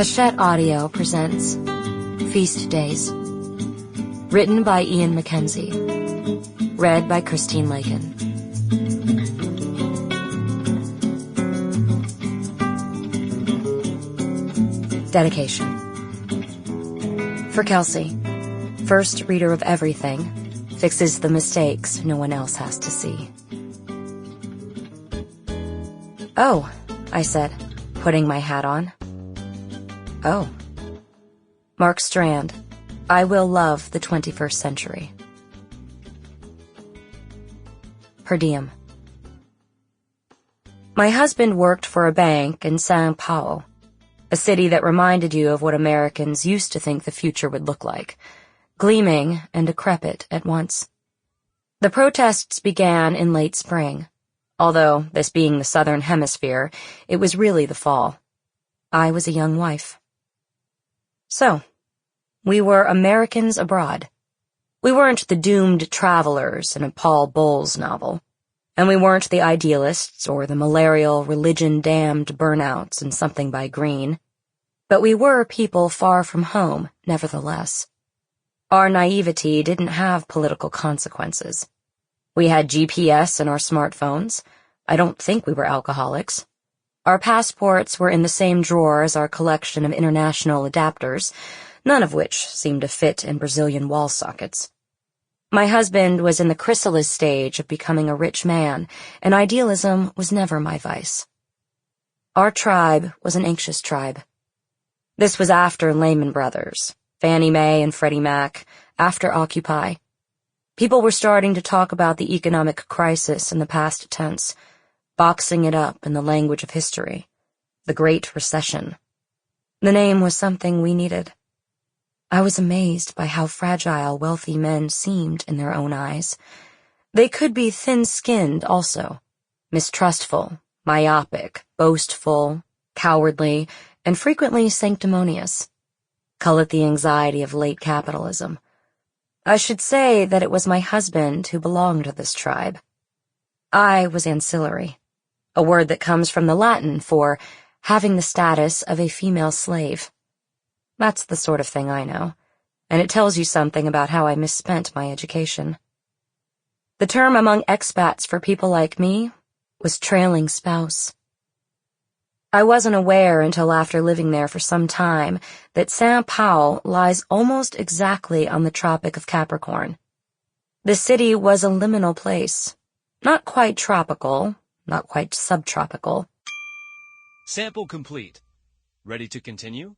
Hachette Audio presents Feast Days. Written by MacKenzie. Read by Christine Lakin. Dedication. For Kelsey, first reader of everything, fixes the mistakes no one else has to see. Oh, I said, putting my hat on. Oh. Mark Strand, I Will Love the 21st Century. Per diem. My husband worked for a bank in São Paulo, a city that reminded you of what Americans used to think the future would look like, gleaming and decrepit at once. The protests began in late spring, although, this being the southern hemisphere, it was really the fall. I was a young wife. So, we were Americans abroad. We weren't the doomed travelers in a Paul Bowles novel, and we weren't the idealists or the malarial, religion-damned burnouts in Something by Green, but we were people far from home, nevertheless. Our naivety didn't have political consequences. We had GPS in our smartphones. I don't think we were alcoholics. Our passports were in the same drawer as our collection of international adapters, none of which seemed to fit in Brazilian wall sockets. My husband was in the chrysalis stage of becoming a rich man, and idealism was never my vice. Our tribe was an anxious tribe. This was after Lehman Brothers, Fannie Mae and Freddie Mac, after Occupy. People were starting to talk about the economic crisis in the past tense, boxing it up in the language of history. The Great Recession. The name was something we needed. I was amazed by how fragile wealthy men seemed in their own eyes. They could be thin-skinned also, mistrustful, myopic, boastful, cowardly, and frequently sanctimonious. Call it the anxiety of late capitalism. I should say that it was my husband who belonged to this tribe. I was ancillary, a word that comes from the Latin for having the status of a female slave. That's the sort of thing I know, and it tells you something about how I misspent my education. The term among expats for people like me was trailing spouse. I wasn't aware until after living there for some time that São Paulo lies almost exactly on the Tropic of Capricorn. The city was a liminal place, not quite tropical, not quite subtropical. Sample complete. Ready to continue?